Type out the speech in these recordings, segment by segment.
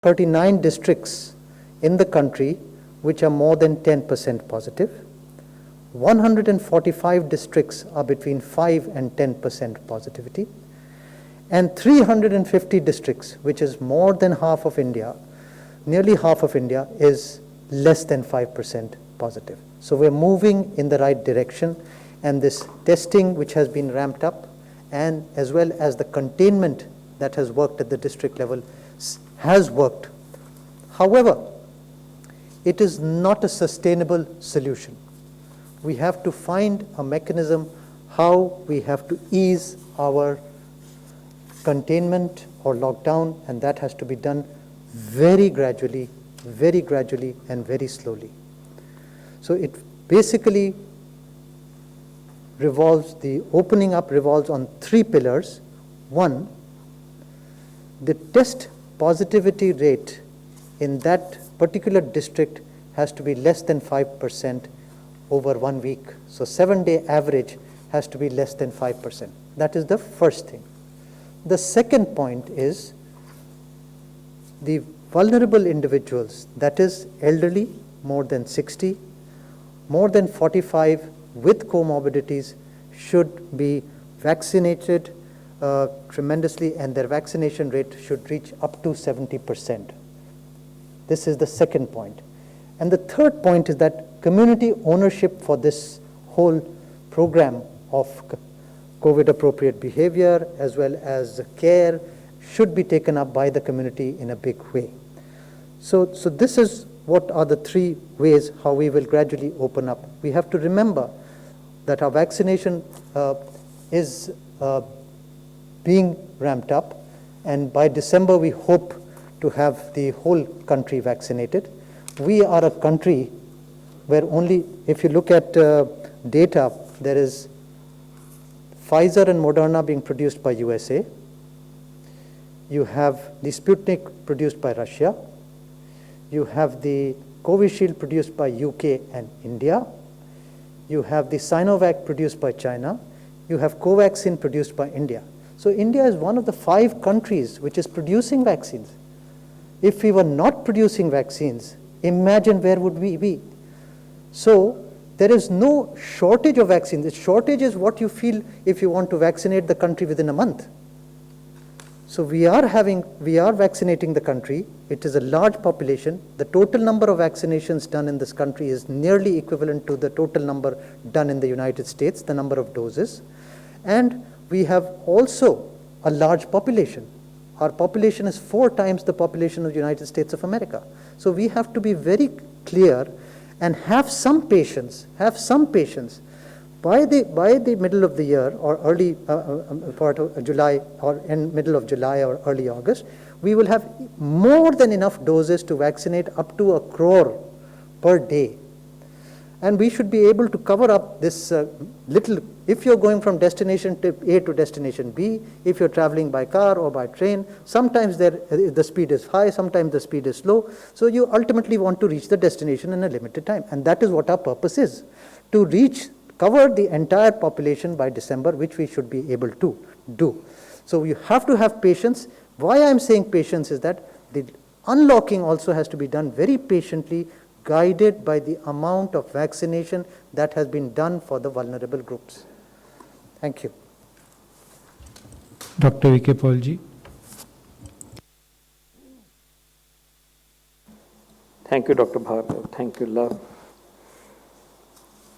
39 districts in the country which are more than 10% positive. 145 districts are between 5 and 10% positivity. And 350 districts, which is more than half of India, nearly half of India, is less than 5% positive. So we're moving in the right direction, and this testing which has been ramped up, and as well as the containment that has worked at the district level has worked. However, it is not a sustainable solution. We have to find a mechanism how we have to ease our containment or lockdown, and that has to be done very gradually and very slowly. So it basically revolves, the opening up revolves on 3 pillars. One, the test positivity rate in that particular district has to be less than 5% over 1 week. So 7-day average has to be less than 5%. That is the first thing. The second point is the vulnerable individuals, that is elderly, more than 60, more than 45 with comorbidities should be vaccinated tremendously, and their vaccination rate should reach up to 70%. This is the second point. And the third point is that community ownership for this whole program of COVID appropriate behavior as well as care should be taken up by the community in a big way. So this is what are the 3 ways how we will gradually open up. We have to remember that our vaccination is being ramped up, and by December we hope to have the whole country vaccinated. We are a country where only, if you look at data, there is Pfizer and Moderna being produced by USA. You have the Sputnik produced by Russia. You have the Covishield produced by UK and India. You have the Sinovac produced by China. You have Covaxin produced by India. So India is one of the 5 countries which is producing vaccines. If we were not producing vaccines, imagine where would we be? So there is no shortage of vaccines. The shortage is what you feel if you want to vaccinate the country within a month. So we are vaccinating the country. It is a large population. The total number of vaccinations done in this country is nearly equivalent to the total number done in the United States, the number of doses. And we have also a large population. Our population is 4 times the population of the United States of America. So we have to be very clear and have some patience. By the middle of the year or early part of July or in middle of July or early August, we will have more than enough doses to vaccinate up to 1 crore per day. And we should be able to cover up this little, if you're going from destination A to destination B, if you're traveling by car or by train, sometimes the speed is high, sometimes the speed is slow. So you ultimately want to reach the destination in a limited time. And that is what our purpose is, to cover the entire population by December, which we should be able to do. So you have to have patience. Why I'm saying patience is that the unlocking also has to be done very patiently, guided by the amount of vaccination that has been done for the vulnerable groups. Thank you. Dr. V.K. Paul ji. Thank you, Dr. Bhargav. Thank you, Love.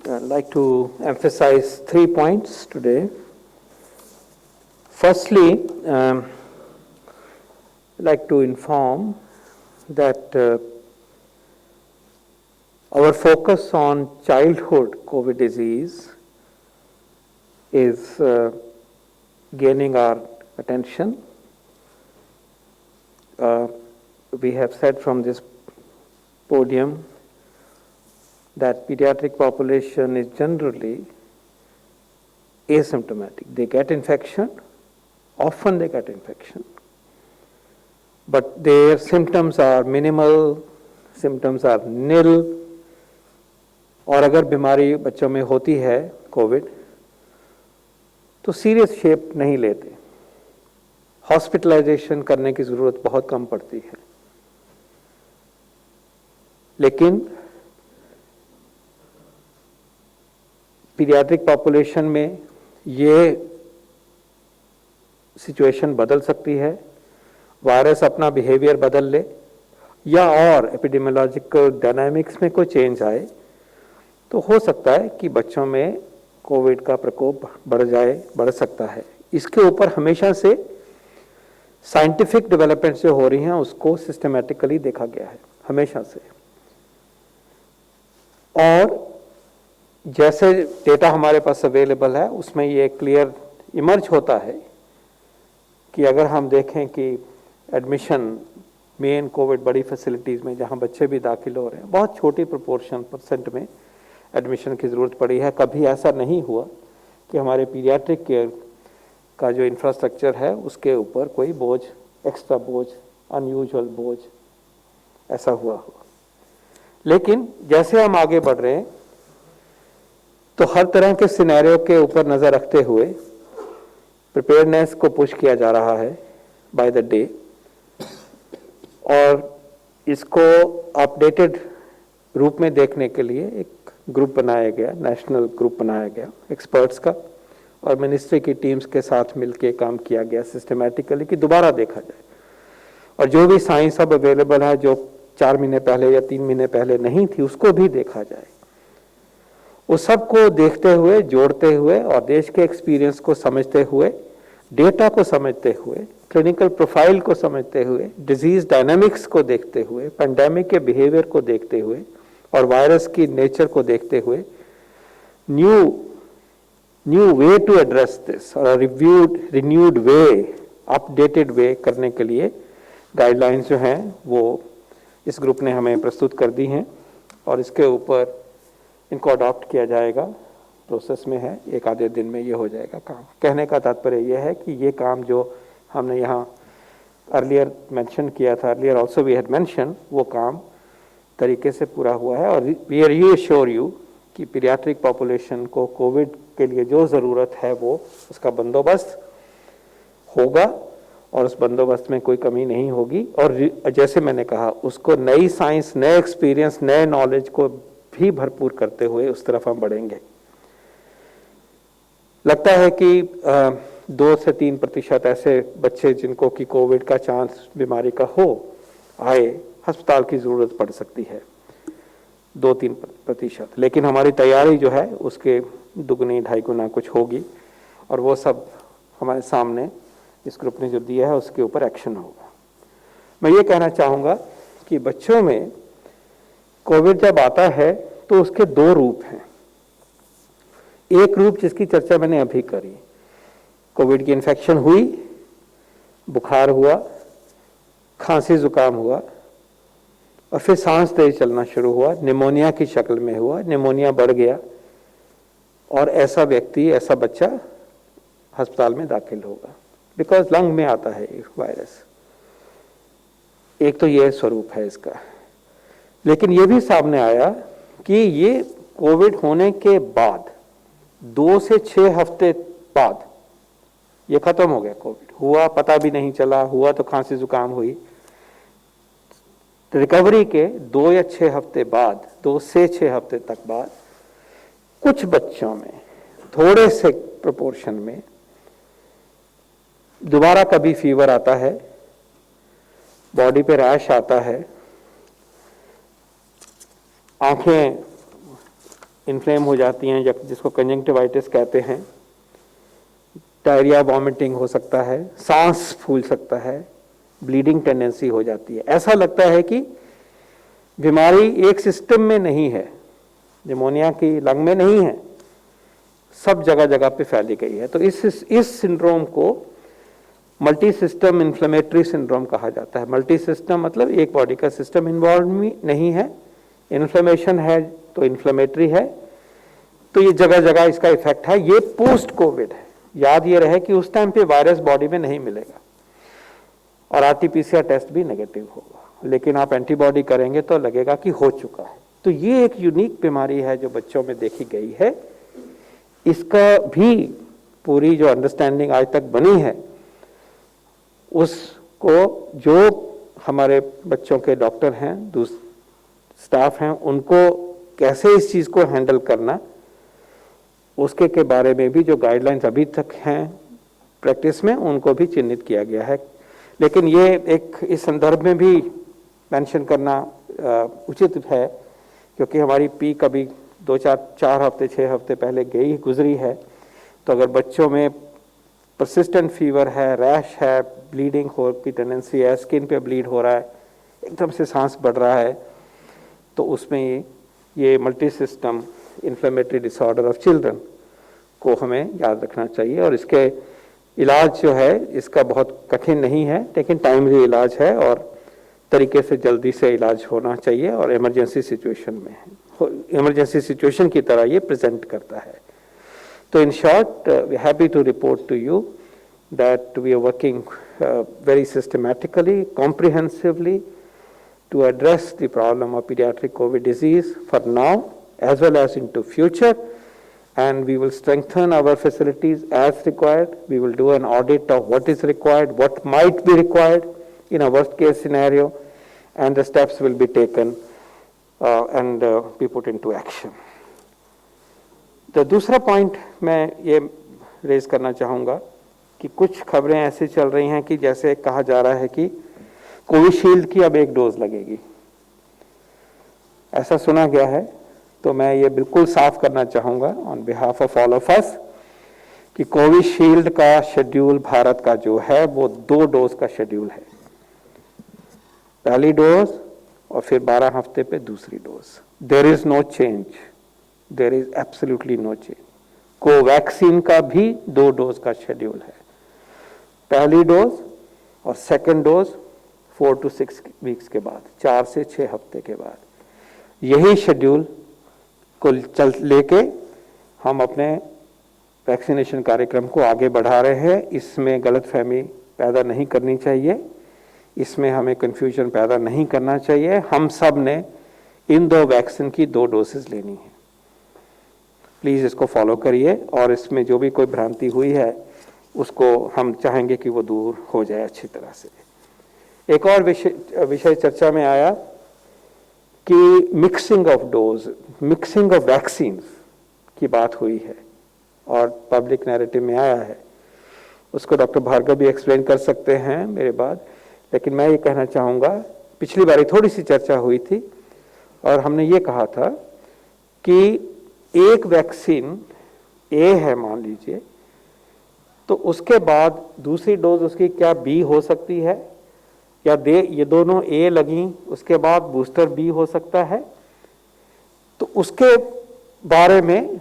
I'd like to emphasize 3 points today. Firstly, I'd like to inform that our focus on childhood COVID disease is gaining our attention. We have said from this podium that pediatric population is generally asymptomatic. They get infection, often they get infection, but their symptoms are minimal, symptoms are nil, और अगर बीमारी बच्चों में होती है Covid तो serious shape नहीं लेते, हॉस्पिटलाइजेशन करने की ज़रूरत बहुत कम पड़ती है। लेकिन पीडियाट्रिक पॉपुलेशन में ये सिचुएशन बदल सकती है, वायरस अपना बिहेवियर बदल ले, या और एपिडेमियोलॉजिकल डायनामिक्स में कोई चेंज आए, तो हो सकता है कि बच्चों में कोविड का प्रकोप बढ़ सकता है। इसके ऊपर हमेशा से साइंटिफिक डेवलपमेंट जो हो रही हैं उसको सिस्टमैटिकली देखा गया है हमेशा से। और जैसे डेटा हमारे पास अवेलेबल है उसमें ये क्लियर इमर्ज होता है कि अगर हम देखें कि एडमिशन मेन कोविड बड़ी फैसिलिटीज़ में जहां बच्चे भी दाखिल हो रहे हैं, बहुत छोटी परसेंट में एडमिशन की ज़रूरत पड़ी है। कभी ऐसा नहीं हुआ कि हमारे पीडियाट्रिक केयर का जो इंफ्रास्ट्रक्चर है उसके ऊपर कोई बोझ, एक्स्ट्रा बोझ, अनयूजुअल बोझ ऐसा हुआ हो। लेकिन जैसे हम आगे बढ़ रहे हैं तो हर तरह के सिनेरियो के ऊपर नज़र रखते हुए प्रिपेयरनेस को पुश किया जा रहा है बाय द डे, और इसको अपडेटेड रूप में देखने के लिए एक ग्रुप बनाया गया, नेशनल ग्रुप बनाया गया एक्सपर्ट्स का, और मिनिस्ट्री की टीम्स के साथ मिलकर काम किया गया सिस्टमैटिकली कि दोबारा देखा जाए, और जो भी साइंस अब अवेलेबल है जो 4 महीने पहले या 3 महीने पहले नहीं थी उसको भी देखा जाए। उस सब को देखते हुए, जोड़ते हुए और देश के एक्सपीरियंस को समझते हुए, डेटा को समझते हुए, क्लिनिकल प्रोफाइल को समझते हुए, डिजीज डायनामिक्स को देखते हुए, पेंडेमिक के बिहेवियर को देखते हुए और वायरस की नेचर को देखते हुए new way to address this और रिन्यूड वे, अपडेटेड वे करने के लिए गाइडलाइंस जो हैं वो इस ग्रुप ने हमें प्रस्तुत कर दी हैं, और इसके ऊपर इनको अडॉप्ट किया जाएगा, प्रोसेस में है, एक आधे दिन में ये हो जाएगा काम। कहने का तात्पर्य यह है कि ये काम जो हमने यहाँ अर्लियर मेंशन किया था, earlier also we had mention, वो काम तरीके से पूरा हुआ है। और वी आर रीअश्योर यू कि पीडियाट्रिक पॉपुलेशन को कोविड के लिए जो ज़रूरत है वो उसका बंदोबस्त होगा, और उस बंदोबस्त में कोई कमी नहीं होगी। और जैसे मैंने कहा, उसको नई साइंस, नए एक्सपीरियंस, नए नॉलेज को भी भरपूर करते हुए उस तरफ हम बढ़ेंगे। लगता है कि 2 से 3% ऐसे बच्चे जिनको कि कोविड का चांस बीमारी का हो आए, अस्पताल की ज़रूरत पड़ सकती है, 2-3%। लेकिन हमारी तैयारी जो है उसके दुगनी 2.5 गुना कुछ होगी, और वो सब हमारे सामने इस ग्रुप ने जो दिया है उसके ऊपर एक्शन होगा। मैं ये कहना चाहूँगा कि बच्चों में कोविड जब आता है तो उसके 2 रूप हैं। एक रूप जिसकी चर्चा मैंने अभी करी, कोविड की इन्फेक्शन हुई, बुखार हुआ, खांसी जुकाम हुआ, और फिर सांस तेज चलना शुरू हुआ, निमोनिया की शक्ल में हुआ, निमोनिया बढ़ गया, और ऐसा व्यक्ति, ऐसा बच्चा अस्पताल में दाखिल होगा, बिकॉज लंग में आता है वायरस। एक तो यह स्वरूप है इसका। लेकिन यह भी सामने आया कि ये कोविड होने के बाद 2 से 6 हफ्ते बाद ये खत्म हो गया। कोविड हुआ, पता भी नहीं चला, हुआ तो खांसी जुकाम हुई। रिकवरी के 2 या 6 हफ्ते बाद, 2 से 6 हफ्ते तक बाद, कुछ बच्चों में थोड़े से प्रोपोर्शन में दोबारा कभी फीवर आता है, बॉडी पे रैश आता है, आंखें इन्फ्लेम हो जाती हैं जिसको कंजंक्टिवाइटिस कहते हैं, डायरिया, वॉमिटिंग हो सकता है, सांस फूल सकता है, ब्लीडिंग टेंडेंसी हो जाती है। ऐसा लगता है कि बीमारी एक सिस्टम में नहीं है, निमोनिया की लंग में नहीं है, सब जगह जगह पे फैली गई है। तो इस सिंड्रोम को मल्टी सिस्टम इन्फ्लेमेटरी सिंड्रोम कहा जाता है। मल्टी सिस्टम मतलब एक बॉडी का सिस्टम इन्वॉल्व नहीं है, इन्फ्लेमेशन है तो इन्फ्लेमेटरी है, तो ये जगह जगह इसका इफेक्ट है। ये पोस्ट कोविड है। याद ये रहे कि उस टाइम पे वायरस बॉडी में नहीं मिलेगा और आरटी-पीसीआर टेस्ट भी नेगेटिव होगा, लेकिन आप एंटीबॉडी करेंगे तो लगेगा कि हो चुका है। तो ये एक यूनिक बीमारी है जो बच्चों में देखी गई है। इसका भी पूरी जो अंडरस्टैंडिंग आज तक बनी है उसको जो हमारे बच्चों के डॉक्टर हैं स्टाफ हैं उनको कैसे इस चीज़ को हैंडल करना, उसके के बारे में भी जो गाइडलाइंस अभी तक हैं प्रैक्टिस में, उनको भी चिन्हित किया गया है। लेकिन ये एक इस संदर्भ में भी मेंशन करना उचित है, क्योंकि हमारी पीक अभी 4 हफ्ते 6 हफ्ते पहले गुजरी है। तो अगर बच्चों में परसिस्टेंट फीवर है, रैश है, ब्लीडिंग हो की टेंडेंसी है, स्किन पे ब्लीड हो रहा है, एकदम से सांस बढ़ रहा है, तो उसमें ये multi system inflammatory disorder of children को हमें याद रखना चाहिए। और इसके इलाज जो है इसका बहुत कठिन नहीं है, लेकिन टाइमली इलाज है और तरीके से जल्दी से इलाज होना चाहिए, और इमरजेंसी सिचुएशन में इमरजेंसी सिचुएशन की तरह ये प्रेजेंट करता है। तो in short, we are happy to report to you that we are working very systematically, comprehensively to address the problem of pediatric COVID disease for now as well as into future, and we will strengthen our facilities as required. We will do an audit of what is required, what might be required in a worst case scenario, and the steps will be taken and be put into action. The दूसरा point मैं ये raise करना चाहूँगा कि कुछ खबरें ऐसे चल रही हैं कि जैसे कहा जा रहा है कि कोविशील्ड की अब 1 डोज लगेगी, ऐसा सुना गया है। तो मैं ये बिल्कुल साफ करना चाहूँगा on behalf of all of us कि कोविशील्ड का शेड्यूल भारत का जो है वो 2 डोज का शेड्यूल है, पहली डोज और फिर 12 हफ्ते पे दूसरी dose. There is no change, there is absolutely no change. Covaxin का भी 2 डोज का शेड्यूल है, पहली डोज और सेकंड डोज 4 to 6 वीक्स के बाद, 4 से 6 हफ्ते के बाद। यही शेड्यूल को लेके हम अपने वैक्सीनेशन कार्यक्रम को आगे बढ़ा रहे हैं। इसमें गलतफहमी पैदा नहीं करनी चाहिए, इसमें हमें कंफ्यूजन पैदा नहीं करना चाहिए। हम सब ने इन 2 वैक्सीन की 2 डोसेस लेनी है। प्लीज़ इसको फॉलो करिए, और इसमें जो भी कोई भ्रांति हुई है उसको हम चाहेंगे कि वो दूर हो जाए अच्छी तरह से। एक और विषय चर्चा में आया कि mixing of dose, mixing of vaccines की बात हुई है और पब्लिक नैरेटिव में आया है। उसको डॉक्टर भार्गव भी एक्सप्लेन कर सकते हैं मेरे बाद, लेकिन मैं ये कहना चाहूँगा, पिछली बारी थोड़ी सी चर्चा हुई थी और हमने ये कहा था कि एक वैक्सीन ए है मान लीजिए, तो उसके बाद दूसरी डोज उसकी क्या बी हो सकती है, या ये दोनों ए लगी उसके बाद बूस्टर बी हो सकता है। तो उसके बारे में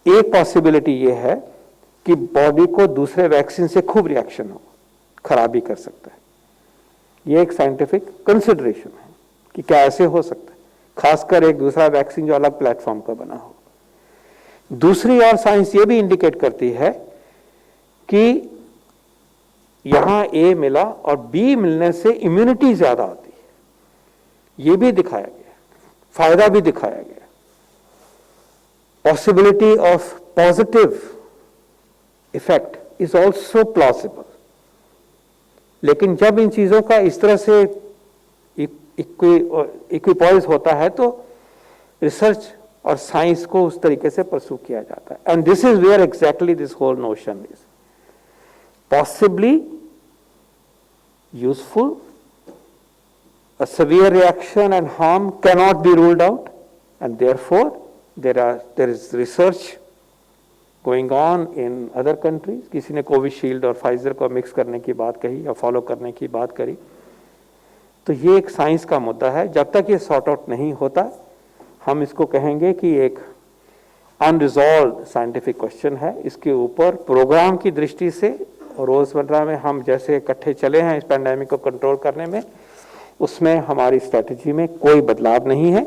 एक पॉसिबिलिटी ये है कि बॉडी को दूसरे वैक्सीन से खूब रिएक्शन हो, खराबी कर सकता है। ये एक साइंटिफिक कंसिडरेशन है कि क्या ऐसे हो सकता है, खासकर एक दूसरा वैक्सीन जो अलग प्लेटफॉर्म का बना हो। दूसरी ओर साइंस ये भी इंडिकेट करती है कि यहां ए मिला और बी मिलने से इम्यूनिटी ज्यादा आती है, ये भी दिखाया गया, फायदा भी दिखाया गया। Possibility of positive effect is also plausible. लेकिन जब इन चीजों का इस तरह से इक्विपॉइज होता है तो रिसर्च और साइंस को उस तरीके से परसू किया जाता है। And this is where exactly this whole notion is possibly useful. A severe reaction and harm cannot be ruled out, and therefore there is research going on in other countries. किसी ने Covishield और Pfizer को mix करने की बात कही या follow करने की बात करी, तो ये एक साइंस का मुद्दा है। जब तक ये सॉर्ट आउट नहीं होता, हम इसको कहेंगे कि एक अनरिजॉल्व साइंटिफिक क्वेश्चन है। इसके ऊपर प्रोग्राम की दृष्टि से और रोजमर्रा में हम जैसे इकट्ठे चले हैं इस पैंडेमिक को कंट्रोल करने में, उसमें हमारी स्ट्रेटजी में कोई बदलाव नहीं है।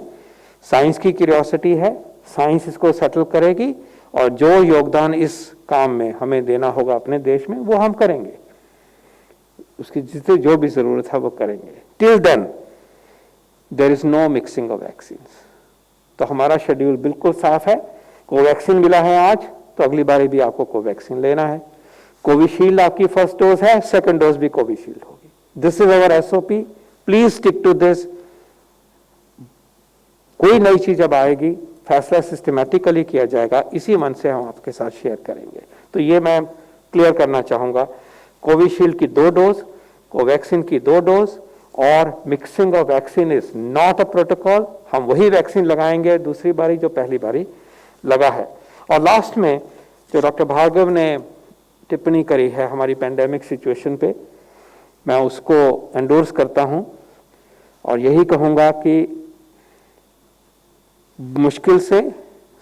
साइंस की क्यूरियोसिटी है, साइंस इसको सेटल करेगी, और जो योगदान इस काम में हमें देना होगा अपने देश में वो हम करेंगे, उसकी जितनी जो भी जरूरत है वो करेंगे। Till then there is no mixing of vaccines. तो हमारा शेड्यूल बिल्कुल साफ है। कोवैक्सीन मिला है आज, तो अगली बारी भी आपको कोवैक्सीन लेना है। कोविशील्ड आपकी फर्स्ट डोज है, सेकंड डोज भी कोविशील्ड होगी। This is our SOP, please stick to this. कोई नई चीज जब आएगी फैसला सिस्टमैटिकली किया जाएगा, इसी मन से हम आपके साथ शेयर करेंगे। तो ये मैं क्लियर करना चाहूंगा, कोविशील्ड की 2 डोज, कोवैक्सीन की 2 डोज और mixing of vaccine is not a protocol. हम वही वैक्सीन लगाएंगे दूसरी बारी जो पहली बारी लगा है। और लास्ट में जो डॉक्टर भार्गव ने टिप्पणी करी है हमारी पैंडेमिक सिचुएशन पे, मैं उसको एंडोर्स करता हूं और यही कहूंगा कि मुश्किल से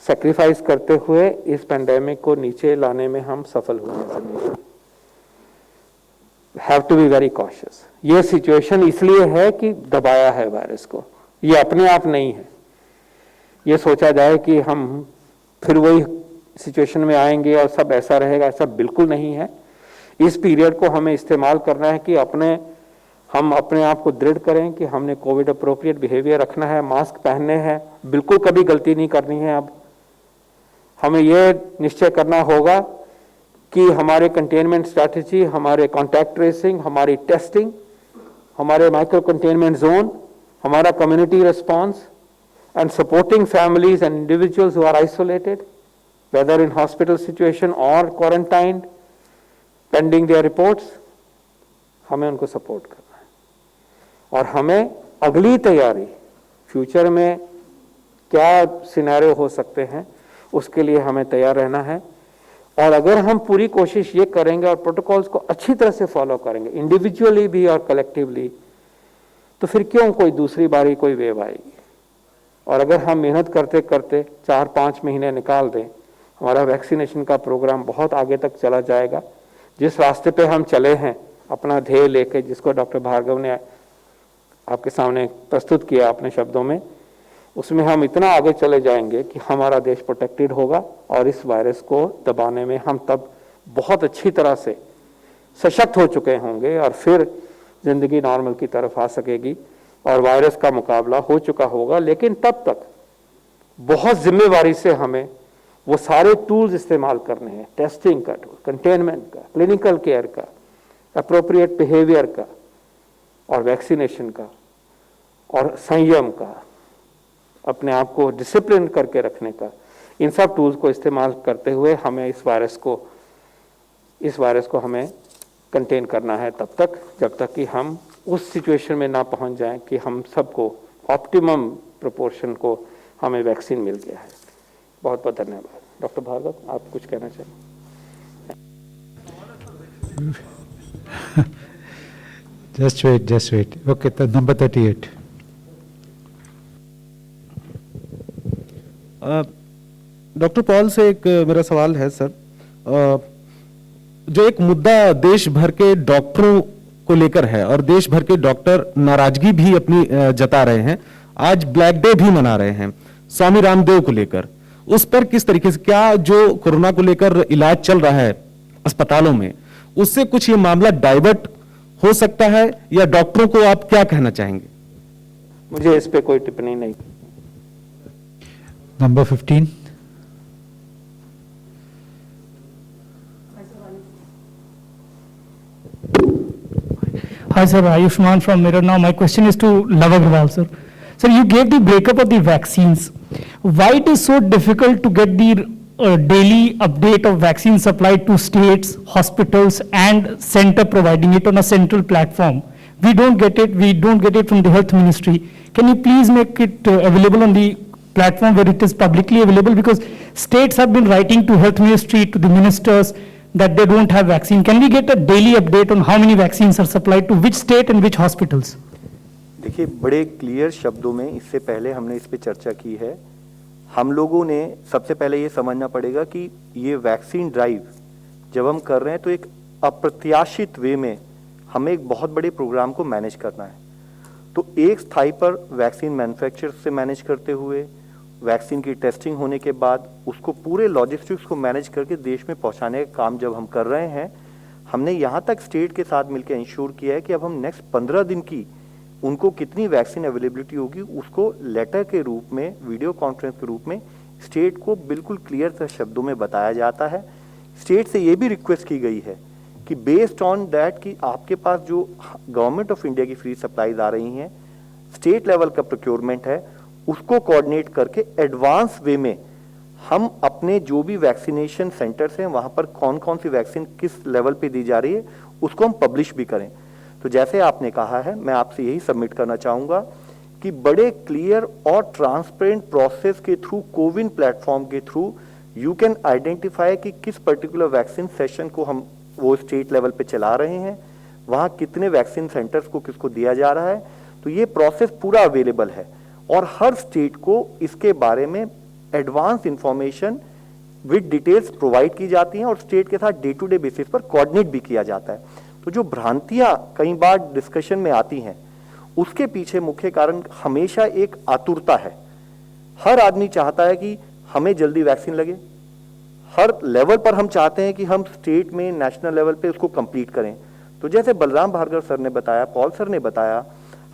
सैक्रिफाइस करते हुए इस पैंडेमिक को नीचे लाने में हम सफल हुए। Have to be very cautious. ये सिचुएशन इसलिए है कि दबाया है वायरस को, ये अपने आप नहीं है। ये सोचा जाए कि हम फिर वही सिचुएशन में आएंगे और सब ऐसा रहेगा, ऐसा बिल्कुल नहीं है। इस पीरियड को हमें इस्तेमाल करना है कि हम अपने आप को दृढ़ करें कि हमने कोविड अप्रोप्रिएट बिहेवियर रखना है, मास्क पहनने हैं, बिल्कुल कभी गलती नहीं करनी है। अब हमें यह निश्चय करना होगा कि हमारे कंटेनमेंट स्ट्रैटेजी, हमारे कॉन्टैक्ट ट्रेसिंग, हमारी टेस्टिंग, हमारे माइक्रो कंटेनमेंट जोन, हमारा community response and supporting families and individuals who are isolated whether in hospital situation और क्वारंटाइंड पेंडिंग देयर रिपोर्ट्स, हमें उनको सपोर्ट करना है। और हमें अगली तैयारी, फ्यूचर में क्या सिनेरियो हो सकते हैं, उसके लिए हमें तैयार रहना है। और अगर हम पूरी कोशिश ये करेंगे और प्रोटोकॉल्स को अच्छी तरह से फॉलो करेंगे, इंडिविजुअली भी और कलेक्टिवली, तो फिर क्यों कोई दूसरी बारी कोई वेव आएगी। और अगर हम मेहनत करते करते 4-5 महीने निकाल दें, हमारा वैक्सीनेशन का प्रोग्राम बहुत आगे तक चला जाएगा। जिस रास्ते पे हम चले हैं अपना ध्येय लेके, जिसको डॉक्टर भार्गव ने आपके सामने प्रस्तुत किया अपने शब्दों में, उसमें हम इतना आगे चले जाएंगे कि हमारा देश प्रोटेक्टेड होगा और इस वायरस को दबाने में हम तब बहुत अच्छी तरह से सशक्त हो चुके होंगे और फिर जिंदगी नॉर्मल की तरफ आ सकेगी और वायरस का मुकाबला हो चुका होगा। लेकिन तब तक बहुत जिम्मेवारी से हमें वो सारे टूल्स इस्तेमाल करने हैं, टेस्टिंग का टूल, कंटेनमेंट का, क्लिनिकल केयर का, अप्रोप्रिएट बिहेवियर का और वैक्सीनेशन का और संयम का, अपने आप को डिसिप्लिन करके रखने का। इन सब टूल्स को इस्तेमाल करते हुए हमें इस वायरस को हमें कंटेन करना है तब तक, जब तक कि हम उस सिचुएशन में ना पहुंच जाएं कि हम सबको ऑप्टिमम प्रोपोर्शन को हमें वैक्सीन मिल गया है। बहुत बहुत धन्यवाद। डॉक्टर भार्गव, आप कुछ कहना चाहें? Just wait. Okay, तो number 38. डॉक्टर पॉल से एक मेरा सवाल है सर। जो एक मुद्दा देश भर के डॉक्टरों को लेकर है और देश भर के डॉक्टर नाराजगी भी अपनी जता रहे हैं, आज ब्लैक डे भी मना रहे हैं स्वामी रामदेव को लेकर, उस पर किस तरीके से, क्या जो कोरोना को लेकर इलाज चल रहा है अस्पतालों में, उससे कुछ ये मामला डाइवर्ट हो सकता है, या डॉक्टरों को आप क्या कहना चाहेंगे? मुझे इस पे कोई टिप्पणी नहीं। Number 15. Hi sir, Ayushman from Mirror Now. My question is to Love Agrawal sir. Sir, you gave the breakup of the vaccines. Why it is so difficult to get the daily update of vaccine supply to states, hospitals and center providing it on a central platform? We don't get it. We don't get it from the health ministry. Can you please make it available on the platform where it is publicly available? Because states have been writing to health ministry, to the ministers, that they don't have vaccine. Can we get a daily update on how many vaccines are supplied to which state and which hospitals? देखिए, बड़े clear शब्दों में इससे पहले हमने इस पे चर्चा की है। हम लोगों ने सबसे पहले ये समझना पड़ेगा कि ये वैक्सीन ड्राइव जब हम कर रहे हैं तो एक अप्रत्याशित वे में हमें एक बहुत बड़े प्रोग्राम को मैनेज करना है। तो एक स्थाई पर वैक्सीन मैन्युफैक्चरर से मैनेज करते हुए, वैक्सीन की टेस्टिंग होने के बाद उसको पूरे लॉजिस्टिक्स को मैनेज करके देश में पहुंचाने का काम जब हम कर रहे हैं, हमने यहाँ तक स्टेट के साथ मिलकर इंश्योर किया है कि अब हम नेक्स्ट 15 दिन की उनको कितनी वैक्सीन अवेलेबिलिटी होगी उसको लेटर के रूप में, वीडियो कॉन्फ्रेंस के रूप में स्टेट को बिल्कुल क्लियर शब्दों में बताया जाता है। स्टेट से ये भी रिक्वेस्ट की गई है कि बेस्ड ऑन दैट कि आपके पास जो गवर्नमेंट ऑफ इंडिया की फ्री सप्लाईज आ रही हैं, स्टेट लेवल का प्रोक्योरमेंट है, उसको कोऑर्डिनेट करके एडवांस वे में हम अपने जो भी वैक्सीनेशन सेंटर्स हैं वहां पर कौन कौन सी वैक्सीन किस लेवल पे दी जा रही है उसको हम पब्लिश भी करें। तो जैसे आपने कहा है, मैं आपसे यही सबमिट करना चाहूंगा कि बड़े क्लियर और ट्रांसपेरेंट प्रोसेस के थ्रू, कोविन प्लेटफॉर्म के थ्रू यू कैन आइडेंटिफाई कि किस पर्टिकुलर वैक्सीन सेशन को हम वो स्टेट लेवल पे चला रहे हैं, वहां कितने वैक्सीन सेंटर्स को किसको दिया जा रहा है। तो ये प्रोसेस पूरा अवेलेबल है और हर स्टेट को इसके बारे में advance information with details provide की जाती हैं और स्टेट के साथ डे टू डे बेसिस पर कोऑर्डिनेट भी किया जाता है। तो जो भ्रांतियां कई बार डिस्कशन में आती हैं, उसके पीछे मुख्य कारण हमेशा एक आतुरता है। हर आदमी चाहता है कि हमें जल्दी वैक्सीन लगे, हर लेवल पर हम चाहते हैं कि हम स्टेट में, नेशनल लेवल पे उसको कंप्लीट करें। तो जैसे बलराम भार्गव सर ने बताया, पॉल सर ने बताया,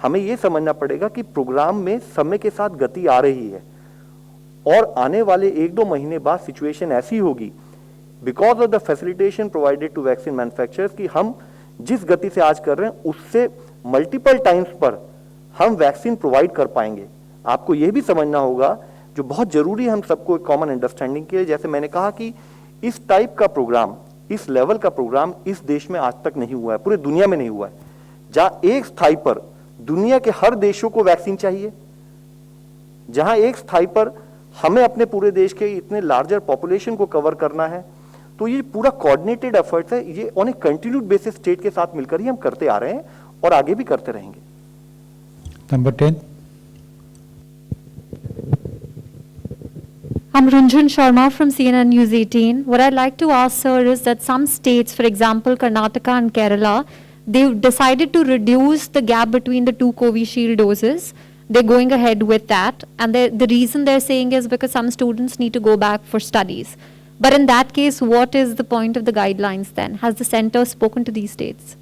हमें यह समझना पड़ेगा कि प्रोग्राम में समय के साथ गति आ रही है और आने वाले 1-2 महीने बाद सिचुएशन ऐसी होगी because of the facilitation provided to vaccine manufacturers कि हम जिस गति से आज कर रहे हैं उससे मल्टीपल टाइम्स पर हम वैक्सीन प्रोवाइड कर पाएंगे। आपको यह भी समझना होगा, जो बहुत जरूरी है हम सबको एक कॉमन अंडरस्टैंडिंग के लिए, जैसे मैंने कहा कि इस टाइप का प्रोग्राम, इस लेवल का प्रोग्राम इस देश में आज तक नहीं हुआ है, पूरे दुनिया में नहीं हुआ है, जहां एक स्थाई पर दुनिया के हर देशों को वैक्सीन चाहिए, जहां एक स्थाई पर हमें अपने पूरे देश के इतने लार्जर पॉपुलेशन को कवर करना है। तो ये पूरा कोऑर्डिनेटेड एफर्ट्स है, ये on A continued basis state के साथ मिलकर ही हम करते आ रहे हैं और आगे भी करते रहेंगे। Number 10. I'm Runjhun Sharma from CNN News 18. What I'd like to ask, sir, is that some states, for example, Karnataka and Kerala, they've decided to reduce the gap between the two Covishield doses. They're going ahead with that. And the reason they're saying is because some students need to go back for studies. But in that case, what is the point of the guidelines then? Has the center spoken to these states?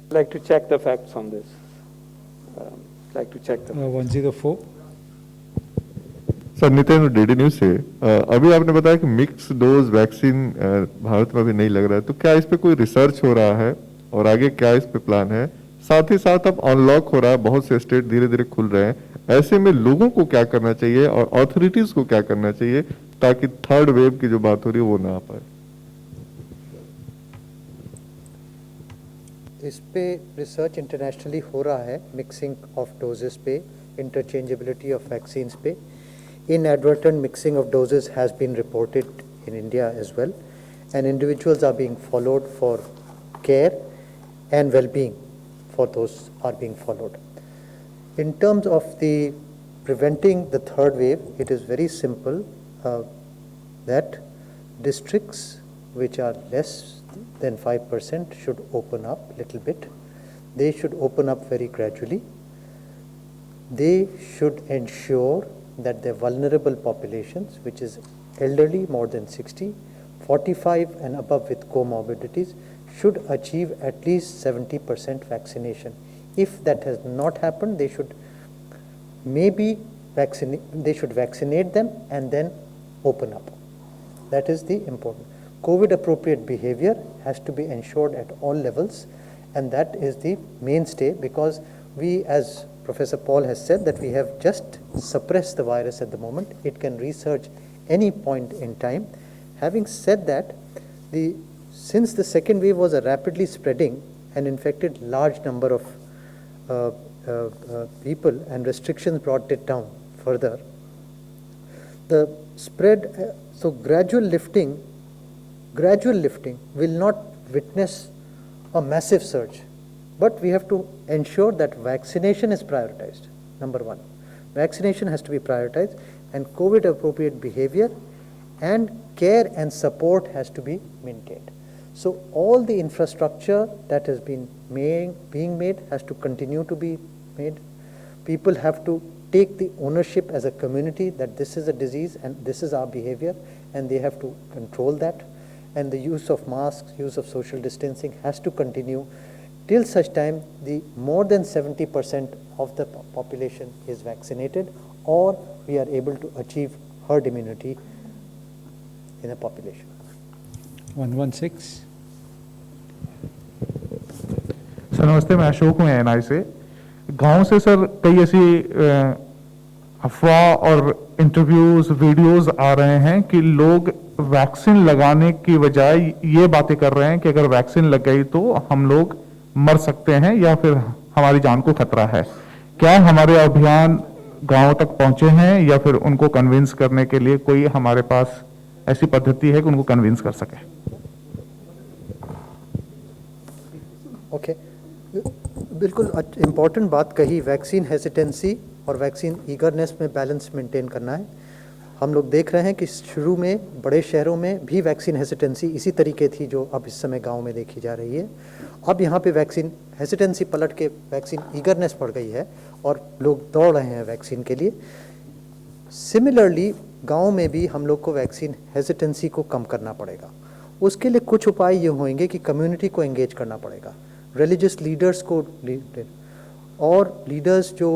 I'd like to check the facts on this. Like to check them. 104. Sir Nitin, DD news से अभी आपने बताया कि mix dose vaccine Bharat में अभी नहीं लग रहा है, तो क्या इस पे कोई रिसर्च हो रहा है और आगे क्या इस पे प्लान है? साथ ही साथ अब अनलॉक हो रहा है, बहुत से स्टेट धीरे धीरे खुल रहे हैं, ऐसे में लोगों को क्या करना चाहिए और अथॉरिटीज को क्या करना चाहिए ताकि थर्ड वेव की जो बात हो रही है वो ना आ पाए? इस पे रिसर्च इंटरनेशनली हो रहा है, मिक्सिंग ऑफ डोजेस पे, इंटरचेंजेबिलिटी ऑफ वैक्सीन्स पे। Inadvertent mixing of doses has been reported in India as well, and individuals are being followed for care and well-being for those are being followed. In terms of the preventing the third wave, it is very simple that districts which are less than 5% should open up a little bit. They should open up very gradually. They should ensure that the vulnerable populations, which is elderly more than 60, 45 and above with comorbidities, should achieve at least 70% vaccination. If that has not happened, they should vaccinate them and then open up. That is the important. COVID appropriate behavior has to be ensured at all levels, and that is the mainstay, because we, as Professor Paul has said, that we have just suppressed the virus at the moment. It can resurge any point in time. Having said that, since the second wave was rapidly spreading and infected large number of people, and restrictions brought it down further, the spread, so gradual lifting will not witness a massive surge. But we have to ensure that vaccination is prioritized, number one. Vaccination has to be prioritized, and COVID appropriate behavior and care and support has to be maintained. So all the infrastructure that has been being made has to continue to be made. People have to take the ownership as a community that this is a disease and this is our behavior, and they have to control that. And the use of masks, use of social distancing has to continue till such time the more than 70% of the population is vaccinated, or we are able to achieve herd immunity in a population. 116. Sir नमस्ते, मैं अशोक हूँ ANI से। गांव से sir कई ऐसी अफवाह और इंटरव्यूज वीडियोस आ रहे हैं कि लोग वैक्सीन लगाने की बजाय ये बातें कर रहे हैं कि अगर वैक्सीन लग गई तो हम लोग मर सकते हैं या फिर हमारी जान को खतरा है। क्या हमारे अभियान गांव तक पहुंचे हैं या फिर उनको कन्विंस करने के लिए कोई हमारे पास ऐसी पद्धति है कि उनको कन्विंस कर सके? ओके, बिल्कुल इम्पॉर्टेंट बात कही, वैक्सीन हेसिटेंसी और वैक्सीन ईगरनेस में बैलेंस मेंटेन करना है। हम लोग देख रहे हैं कि शुरू में बड़े शहरों में भी वैक्सीन हेसिटेंसी इसी तरीके थी जो अब इस समय गांव में देखी जा रही है। अब यहाँ पे वैक्सीन हेसिटेंसी पलट के वैक्सीन ईगरनेस बढ़ गई है और लोग दौड़ रहे हैं वैक्सीन के लिए। सिमिलरली गांव में भी हम लोग को वैक्सीन हेसिटेंसी को कम करना पड़ेगा। उसके लिए कुछ उपाय ये होंगे कि कम्युनिटी को एंगेज करना पड़ेगा, रिलीजियस लीडर्स को और लीडर्स जो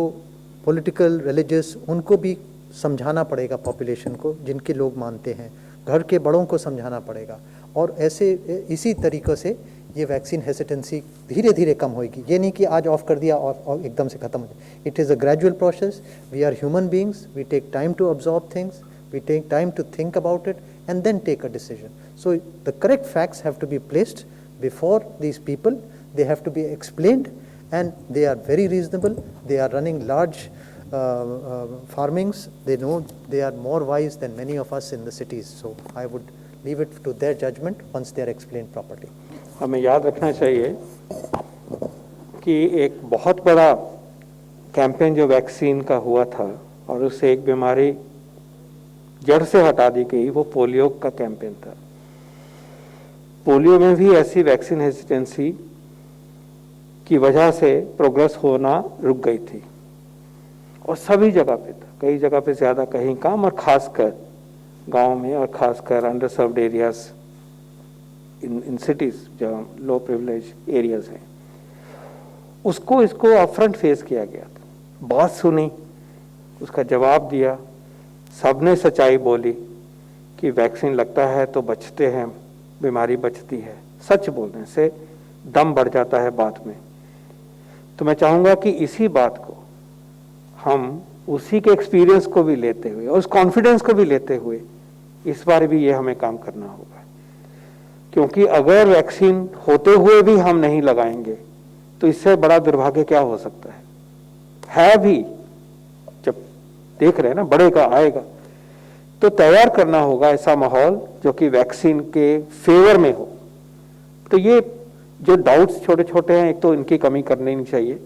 पॉलिटिकल रिलीजियस उनको भी समझाना पड़ेगा, पॉपुलेशन को जिनके लोग मानते हैं, घर के बड़ों को समझाना पड़ेगा। और ऐसे इसी तरीक़े से ये वैक्सीन हेसिटेंसी धीरे धीरे कम होगी। ये नहीं कि आज ऑफ कर दिया और एकदम से ख़त्म हो जाए। It is a gradual process. We are human beings, we take time to observe things, we take time to think about it and then take a decision. So the correct facts have to be placed before these people, they have to be explained, and they are very reasonable. They are running large farmings. They know, they are more wise than many of us in the cities. So I would leave it to their judgment once they are explained properly. हमें याद रखना चाहिए कि एक बहुत बड़ा campaign जो vaccine का हुआ था और उससे एक बीमारी जड़ से हटा दी गई, वो पोलियो का कैंपेन था। पोलियो में भी ऐसी वैक्सीन हेसिटेंसी की वजह से प्रोग्रेस होना रुक गई थी और सभी जगह पे था, कई जगह पे ज़्यादा कहीं कम, और ख़ासकर गांव में और ख़ासकर under served areas in cities जहाँ लो प्रिविलेज एरियाज हैं, उसको इसको अपफ्रंट फेस किया गया था। बात सुनी, उसका जवाब दिया, सबने सच्चाई बोली कि वैक्सीन लगता है तो बचते हैं, बीमारी बचती है। सच बोलने से दम बढ़ जाता है बात में। तो मैं चाहूँगा कि इसी बात को हम उसी के एक्सपीरियंस को भी लेते हुए और उस कॉन्फिडेंस को भी लेते हुए इस बार भी ये हमें काम करना होगा, क्योंकि अगर वैक्सीन होते हुए भी हम नहीं लगाएंगे तो इससे बड़ा दुर्भाग्य क्या हो सकता है भी। जब देख रहे हैं ना बड़े का आएगा, तो तैयार करना होगा ऐसा माहौल जो कि वैक्सीन के फेवर में हो। तो ये जो डाउट्स छोटे छोटे हैं, एक तो इनकी कमी करनी नहीं चाहिए,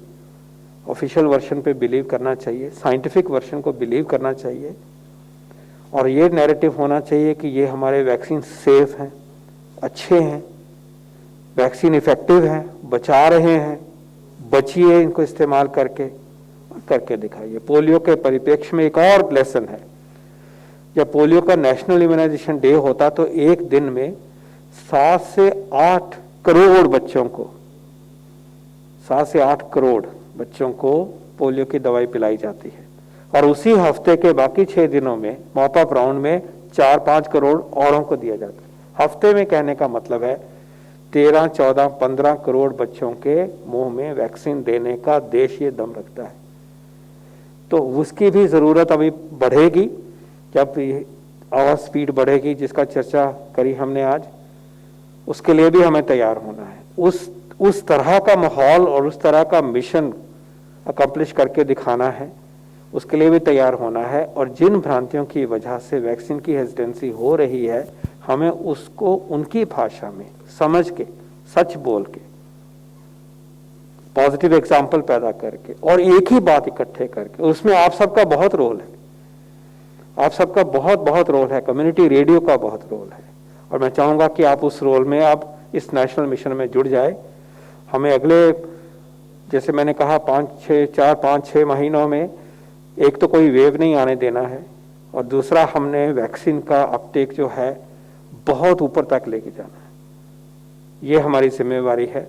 ऑफिशियल वर्जन पे बिलीव करना चाहिए, साइंटिफिक वर्जन को बिलीव करना चाहिए, और ये नैरेटिव होना चाहिए कि ये हमारे वैक्सीन सेफ हैं, अच्छे हैं, वैक्सीन इफेक्टिव हैं, बचा रहे हैं, बचिए इनको इस्तेमाल करके दिखाइए। पोलियो के परिप्रेक्ष्य में एक और लेसन है, जब पोलियो का नेशनल इम्यूनाइजेशन डे होता तो एक दिन में 7 से 8 करोड़ बच्चों को, 7 से 8 करोड़ बच्चों को पोलियो की दवाई पिलाई जाती है, और उसी हफ्ते के बाकी 6 दिनों में मॉप अप राउंड में 4-5 करोड़ औरों को दिया जाता है। हफ्ते में कहने का मतलब है 13, 14, 15 करोड़ बच्चों के मुंह में वैक्सीन देने का देश ये दम रखता है। तो उसकी भी ज़रूरत अभी बढ़ेगी जब और स्पीड बढ़ेगी, जिसका चर्चा करी हमने आज। उसके लिए भी हमें तैयार होना है। उस तरह का माहौल और उस तरह का मिशन अकम्प्लिश करके दिखाना है, उसके लिए भी तैयार होना है। और जिन भ्रांतियों की वजह से वैक्सीन की हेजिटेंसी हो रही है, हमें उसको उनकी भाषा में समझ के, सच बोल के, पॉजिटिव एग्जाम्पल पैदा करके और एक ही बात इकट्ठे करके, उसमें आप सबका बहुत रोल है, आप सबका बहुत रोल है, कम्युनिटी रेडियो का बहुत रोल है। और मैं चाहूँगा कि आप उस रोल में आप इस नेशनल मिशन में जुड़ जाए। हमें अगले, जैसे मैंने कहा, 5-6 महीनों में एक तो कोई वेव नहीं आने देना है, और दूसरा हमने वैक्सीन का अपटेक जो है बहुत ऊपर तक लेके जाना है। ये हमारी जिम्मेवारी है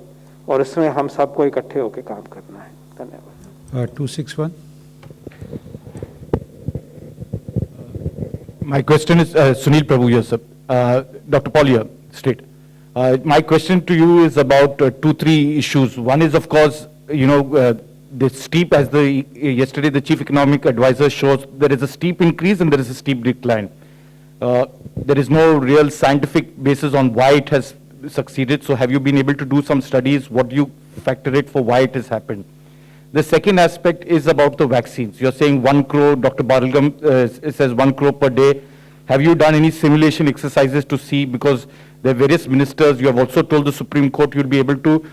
और इसमें हम सबको इकट्ठे होकर काम करना है। धन्यवाद। 261. My question is Sunil Prabhu here, sir. Dr. Paul here, straight. My question to you is about 2-3 issues. One is, of course, the steep, as yesterday the chief economic advisor shows, there is a steep increase and there is a steep decline. There is no real scientific basis on why it has succeeded. So have you been able to do some studies? What do you factor it for why it has happened? The second aspect is about the vaccines. You're saying 1 crore, Dr. Baralgam says 1 crore per day. Have you done any simulation exercises to see, because there are various ministers, you have also told the Supreme Court you'll be able to,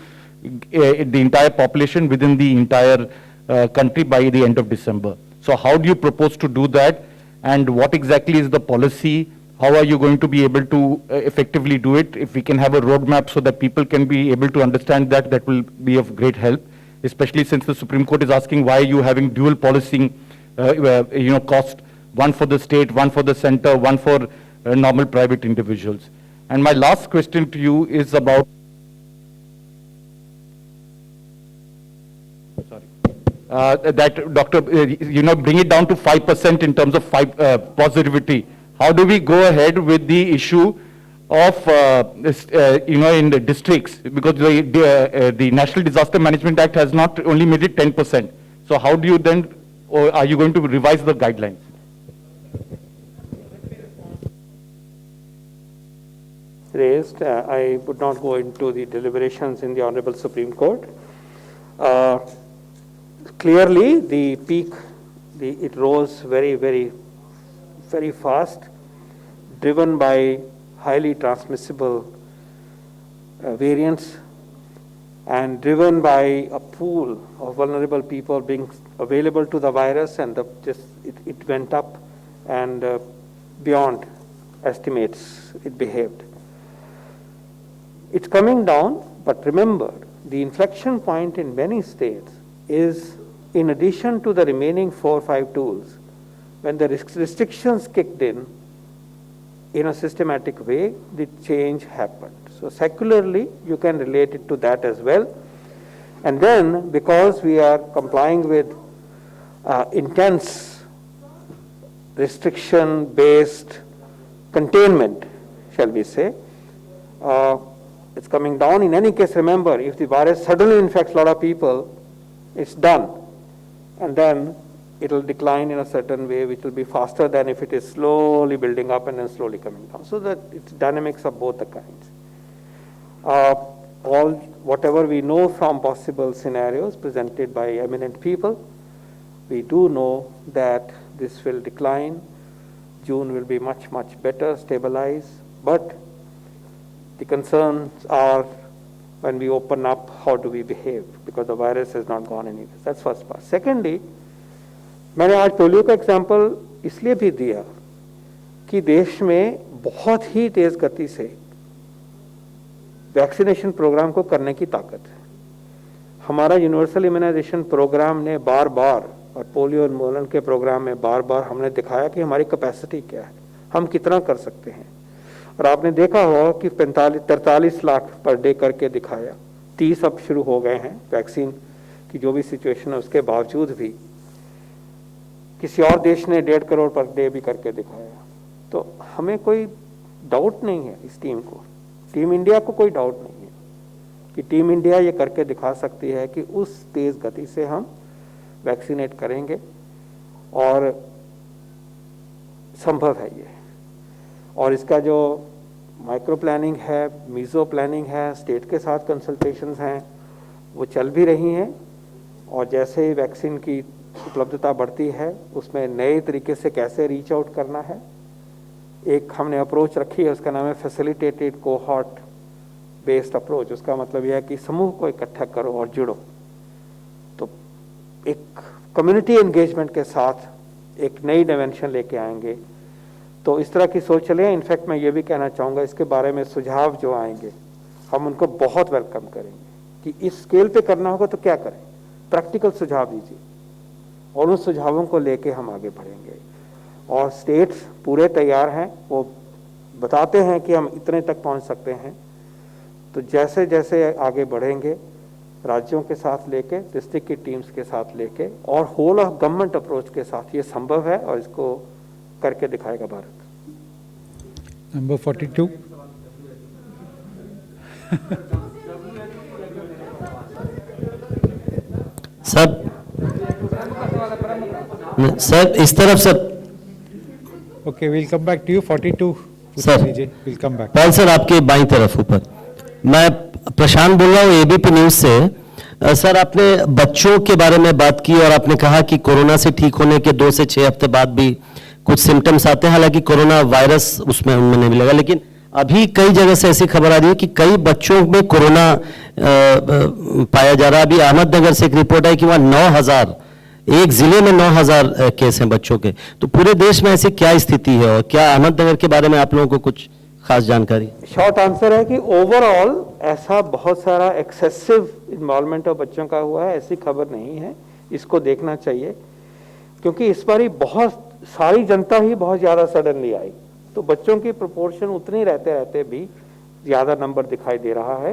the entire population within the entire country by the end of December. So how do you propose to do that? And what exactly is the policy? How are you going to be able to effectively do it? If we can have a roadmap so that people can be able to understand that, that will be of great help, especially since the Supreme Court is asking why are you having dual policing, cost, one for the state, one for the center, one for normal private individuals. And my last question to you is about, that doctor, bring it down to 5% in terms of positivity. How do we go ahead with the issue of, in the districts? Because the National Disaster Management Act has not only made it 10%. So how do you then, or are you going to revise the guidelines? Raised, I would not go into the deliberations in the Honorable Supreme Court. Clearly, the peak, it rose very, very, very fast, driven by highly transmissible variants and driven by a pool of vulnerable people being available to the virus, and it went up and beyond estimates it behaved. It's coming down, but remember, the inflection point in many states is, in addition to the remaining 4 or 5 tools, when the restrictions kicked in a systematic way, the change happened. So secularly, you can relate it to that as well. And then, because we are complying with intense restriction-based containment, shall we say, it's coming down. In any case, remember, if the virus suddenly infects a lot of people, it's done. And then it will decline in a certain way, which will be faster than if it is slowly building up and then slowly coming down. So that it's dynamics of both the kinds. Whatever we know from possible scenarios presented by eminent people, we do know that this will decline. June will be much, much better, stabilize. But the concerns are, when we open up, how do we behave? Because the virus has not gone anywhere. That's first part. Secondly, मैंने आज polio का example इसलिए भी दिया कि देश में बहुत ही तेज गति से वैक्सीनेशन प्रोग्राम को करने की ताकत है. हमारा यूनिवर्सल इम्यूनाइजेशन प्रोग्राम ने बार बार, और पोलियो उन्मूलन के प्रोग्राम में बार बार हमने दिखाया कि हमारी कैपेसिटी क्या है, हम कितना कर सकते हैं. और आपने देखा होगा कि 43 लाख पर डे करके दिखाया. 30 अब शुरू हो गए हैं. वैक्सीन की जो भी सिचुएशन है उसके बावजूद भी किसी और देश ने 1.5 करोड़ पर डे भी करके दिखाया. तो हमें कोई डाउट नहीं है इस टीम को, टीम इंडिया को कोई डाउट नहीं है कि टीम इंडिया ये करके दिखा सकती है कि उस तेज गति से हम वैक्सीनेट करेंगे, और संभव है ये. और इसका जो माइक्रो प्लानिंग है, मीजो प्लानिंग है, स्टेट के साथ कंसल्टेशंस हैं, वो चल भी रही हैं. और जैसे ही वैक्सीन की उपलब्धता बढ़ती है, उसमें नए तरीके से कैसे रीच आउट करना है, एक हमने अप्रोच रखी है, उसका नाम है फैसिलिटेटेड कोहॉर्ट बेस्ड अप्रोच. उसका मतलब यह है कि समूह को इकट्ठा करो और जुड़ो. तो एक कम्युनिटी एंगेजमेंट के साथ एक नई डायमेंशन लेके आएंगे. तो इस तरह की सोच चले. इनफैक्ट मैं ये भी कहना चाहूँगा, इसके बारे में सुझाव जो आएंगे हम उनको बहुत वेलकम करेंगे कि इस स्केल पे करना होगा तो क्या करें, प्रैक्टिकल सुझाव दीजिए, और उन सुझावों को लेके हम आगे बढ़ेंगे. और स्टेट्स पूरे तैयार हैं, वो बताते हैं कि हम इतने तक पहुंच सकते हैं. तो जैसे जैसे आगे बढ़ेंगे, राज्यों के साथ लेके, डिस्ट्रिक्ट की टीम्स के साथ लेके, और होल ऑफ गवर्नमेंट अप्रोच के साथ, ये संभव है और इसको करके दिखाएगा भारत. Number 42. सर इस तरफ sir. Okay, we'll come back to you. 42. Sir. We'll come back. Paul sir आपके बाईं तरफ ऊपर। मैं प्रशांत बोल रहा हूँ एबीपी न्यूज से। सर आपने बच्चों के बारे में बात की और आपने कहा कि कोरोना से ठीक होने के 2 से 6 हफ्ते बाद भी कुछ सिम्टम्स आते हैं, हालांकि कोरोना वायरस उसमें उनमें नहीं मिलेगा, लेकिन अभी कई जगह से ऐसी खबर आ रही है कि कई बच्चों में कोरोना पाया जा रहा है। अभी अहमदनगर से एक रिपोर्ट है कि वहाँ 9,000 एक जिले में 9,000 केस हैं बच्चों के। तो पूरे देश में ऐसी क्या स्थिति है और क्या अहमदनगर के बारे में आप लोगों को कुछ खास जानकारी? शॉर्ट आंसर है कि ओवरऑल ऐसा बहुत सारा एक्सेसिव इन्वॉल्वमेंट ऑफ बच्चों का हुआ है, ऐसी खबर नहीं है। इसको देखना चाहिए क्योंकि इस बार बहुत सारी जनता ही बहुत ज़्यादा सडनली आई, तो बच्चों की प्रोपोर्शन उतनी रहते रहते भी ज़्यादा नंबर दिखाई दे रहा है।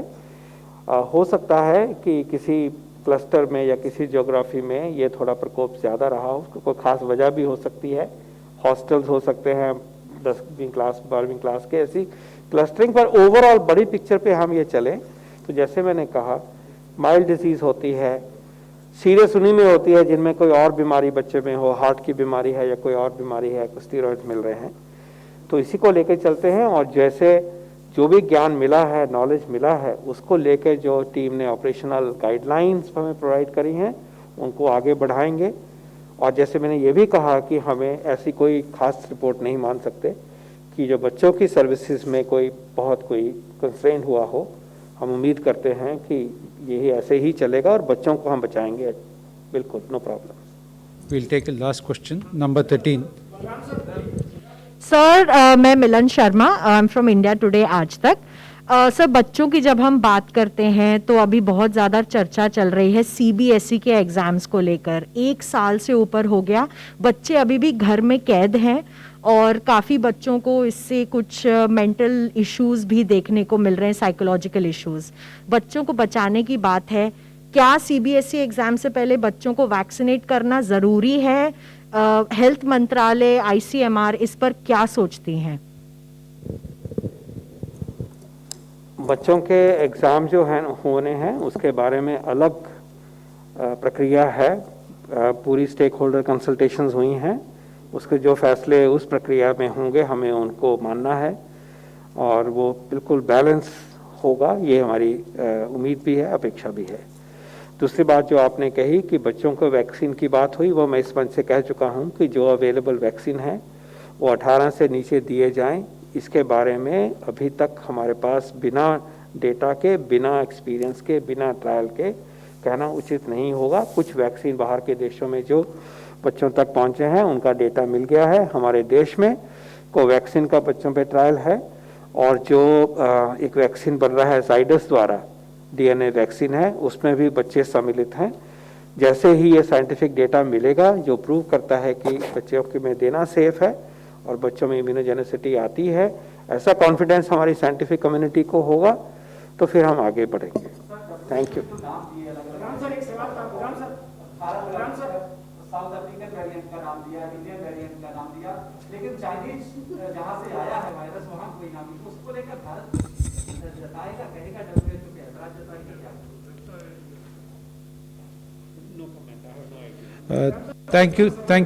हो सकता है कि किसी क्लस्टर में या किसी ज्योग्राफी में ये थोड़ा प्रकोप ज़्यादा रहा हो, उसको कोई खास वजह भी हो सकती है। हॉस्टल्स हो सकते हैं 10वीं क्लास 12वीं क्लास के, ऐसी क्लस्टरिंग। पर ओवरऑल बड़ी पिक्चर पे हम ये चलें तो जैसे मैंने कहा माइल्ड डिजीज़ होती है, सीरियस उन्हीं में होती है जिनमें कोई और बीमारी बच्चे में हो, हार्ट की बीमारी है या कोई और बीमारी है, कुछ स्टेरॉइड मिल रहे हैं, तो इसी को लेकर चलते हैं। और जैसे जो भी ज्ञान मिला है, नॉलेज मिला है, उसको लेकर जो टीम ने ऑपरेशनल गाइडलाइंस हमें प्रोवाइड करी हैं उनको आगे बढ़ाएंगे। और जैसे मैंने ये भी कहा कि हमें ऐसी कोई खास रिपोर्ट नहीं मान सकते कि जो बच्चों की सर्विसेज में कोई कंस्ट्रेंट हुआ हो। हम उम्मीद करते हैं कि यही ऐसे ही चलेगा और बच्चों को हम बचाएंगे, बिल्कुल, no problem. We'll take a last question, number 13. Sir मैं Milan Sharma, I am from India Today Aaj Tak. Sir बच्चों की जब हम बात करते हैं तो अभी बहुत ज़्यादा चर्चा चल रही है सीबीएसई के एग्ज़ाम्स को लेकर। 1 साल से ऊपर हो गया, बच्चे अभी भी घर में कैद हैं और काफ़ी बच्चों को इससे कुछ मेंटल इश्यूज़ भी देखने को मिल रहे हैं, साइकोलॉजिकल इश्यूज़। बच्चों को बचाने की बात है, क्या सीबीएसई एग्ज़ाम से पहले बच्चों को वैक्सीनेट करना ज़रूरी है? हेल्थ मंत्रालय, आईसीएमआर इस पर क्या सोचती हैं? बच्चों के एग्ज़ाम जो हैं होने हैं उसके बारे में अलग प्रक्रिया है। पूरी स्टेक होल्डर कंसल्टेशंस हुई हैं, उसके जो फैसले उस प्रक्रिया में होंगे हमें उनको मानना है और वो बिल्कुल बैलेंस होगा, ये हमारी उम्मीद भी है, अपेक्षा भी है। दूसरी बात जो आपने कही कि बच्चों को वैक्सीन की बात हुई, वो मैं इस मंच से कह चुका हूँ कि जो अवेलेबल वैक्सीन है वो 18 से नीचे दिए जाएं। इसके बारे में अभी तक हमारे पास बिना डेटा के, बिना एक्सपीरियंस के, बिना ट्रायल के कहना उचित नहीं होगा। कुछ वैक्सीन बाहर के देशों में जो बच्चों तक पहुँचे हैं उनका डेटा मिल गया है। हमारे देश में कोवैक्सीन का बच्चों पे ट्रायल है और जो एक वैक्सीन बन रहा है जाइडस द्वारा, डीएनए वैक्सीन है, उसमें भी बच्चे सम्मिलित हैं। जैसे ही ये साइंटिफिक डेटा मिलेगा जो प्रूव करता है कि बच्चों के में देना सेफ है और बच्चों में इम्यूनोजेनिसिटी आती है, ऐसा कॉन्फिडेंस हमारी साइंटिफिक कम्युनिटी को होगा तो फिर हम आगे बढ़ेंगे। Thank you. South African variant का नाम दिया, इंडियन वेरिएंट का नाम दिया, लेकिन चाइनीज जहां से आया है वायरस वहां कोई नाम नहीं। उसको लेकर भारत जताएगा, कहेगा WHO पे ऐतराज जताएगा क्या? Thank you.